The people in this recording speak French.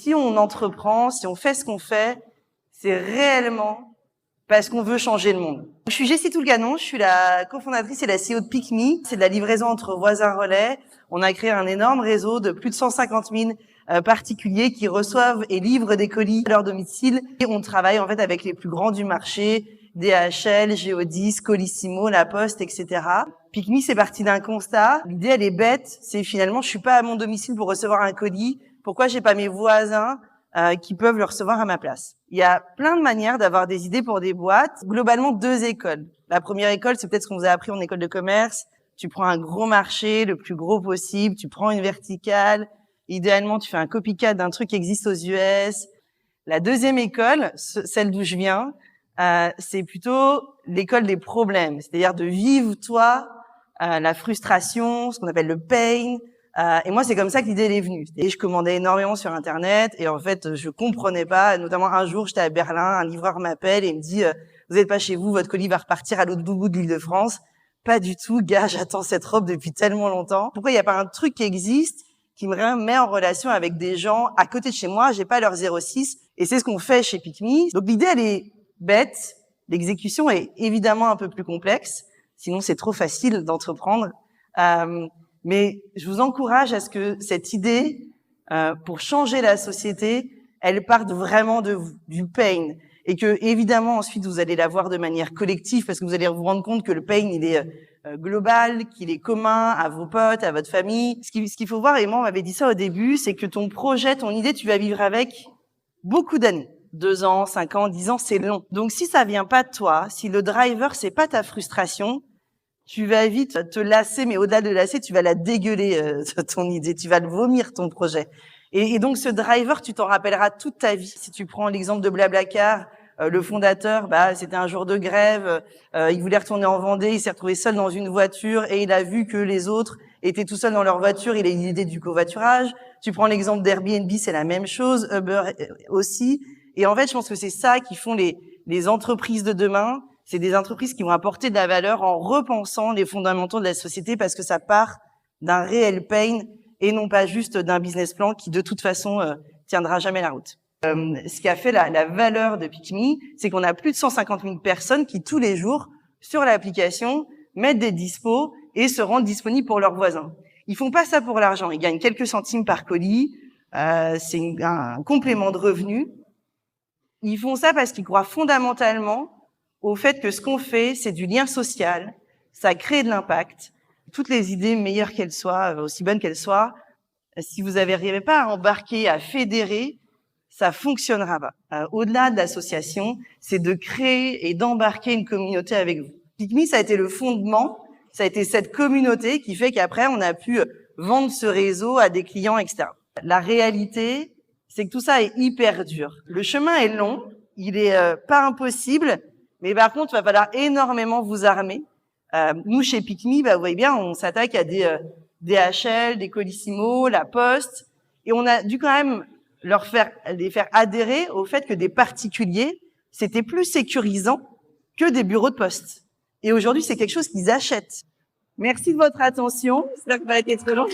si on entreprend, si on fait ce qu'on fait, c'est réellement parce qu'on veut changer le monde. Je suis Jessie Toulganon, je suis la cofondatrice et la CEO de PickMe. C'est de la livraison entre voisins relais. On a créé un énorme réseau de plus de 150 000 particuliers qui reçoivent et livrent des colis à leur domicile. Et on travaille en fait avec les plus grands du marché, DHL, Géodis, Colissimo, La Poste, etc. PickMe, c'est parti d'un constat. L'idée, elle est bête. C'est finalement, je suis pas à mon domicile pour recevoir un colis. Pourquoi j'ai pas mes voisins qui peuvent le recevoir à ma place? Il y a plein de manières d'avoir des idées pour des boîtes. Globalement, 2 écoles. La première école, c'est peut-être ce qu'on vous a appris en école de commerce. Tu prends un gros marché, le plus gros possible. Tu prends une verticale. Idéalement, tu fais un copycat d'un truc qui existe aux US. La deuxième école, celle d'où je viens, c'est plutôt l'école des problèmes. C'est-à-dire de vivre, toi, la frustration, ce qu'on appelle le pain. Et moi, c'est comme ça que l'idée elle est venue. Et je commandais énormément sur Internet et en fait, je comprenais pas. Notamment un jour, j'étais à Berlin, un livreur m'appelle et me dit vous êtes pas chez vous, votre colis va repartir à l'autre bout de l'Île-de-France. Pas du tout, gars, j'attends cette robe depuis tellement longtemps. Pourquoi il n'y a pas un truc qui existe qui me met en relation avec des gens à côté de chez moi? J'ai pas leur 06 et c'est ce qu'on fait chez PickMe. Donc l'idée, elle est bête. L'exécution est évidemment un peu plus complexe. Sinon, c'est trop facile d'entreprendre. Mais je vous encourage à ce que cette idée, pour changer la société, elle parte vraiment de vous, du pain. Et que, évidemment, ensuite, vous allez la voir de manière collective parce que vous allez vous rendre compte que le pain, il est global, qu'il est commun à vos potes, à votre famille. Ce qu'il faut voir, et moi, on m'avait dit ça au début, c'est que ton projet, ton idée, tu vas vivre avec beaucoup d'années. 2 ans, 5 ans, 10 ans, c'est long. Donc, si ça vient pas de toi, si le driver, c'est pas ta frustration, tu vas vite te lasser, mais au-delà de lasser, tu vas la dégueuler, ton idée, tu vas le vomir, ton projet. Et donc, ce driver, tu t'en rappelleras toute ta vie. Si tu prends l'exemple de Blablacar, le fondateur, c'était un jour de grève, il voulait retourner en Vendée, il s'est retrouvé seul dans une voiture et il a vu que les autres étaient tout seuls dans leur voiture, il a eu l'idée du covoiturage. Tu prends l'exemple d'Airbnb, c'est la même chose, Uber aussi. Et en fait, je pense que c'est ça qui font les entreprises de demain. C'est des entreprises qui vont apporter de la valeur en repensant les fondamentaux de la société parce que ça part d'un réel pain et non pas juste d'un business plan qui, de toute façon, tiendra jamais la route. Ce qui a fait la valeur de PickMe, c'est qu'on a plus de 150 000 personnes qui, tous les jours, sur l'application, mettent des dispos et se rendent disponibles pour leurs voisins. Ils font pas ça pour l'argent. Ils gagnent quelques centimes par colis. C'est un complément de revenu. Ils font ça parce qu'ils croient fondamentalement au fait que ce qu'on fait, c'est du lien social, ça crée de l'impact. Toutes les idées, meilleures qu'elles soient, aussi bonnes qu'elles soient, si vous n'arrivez pas à embarquer, à fédérer, ça fonctionnera pas. Au-delà de l'association, c'est de créer et d'embarquer une communauté avec vous. PickMe, ça a été le fondement, ça a été cette communauté qui fait qu'après, on a pu vendre ce réseau à des clients, etc. La réalité, c'est que tout ça est hyper dur. Le chemin est long, il est pas impossible, mais par contre, il va falloir énormément vous armer. Nous, chez PickMe, vous voyez bien, on s'attaque à des DHL, des Colissimo, La Poste, et on a dû quand même les faire adhérer au fait que des particuliers, c'était plus sécurisant que des bureaux de poste. Et aujourd'hui, c'est quelque chose qu'ils achètent. Merci de votre attention. J'espère que ça n'a pas été trop long.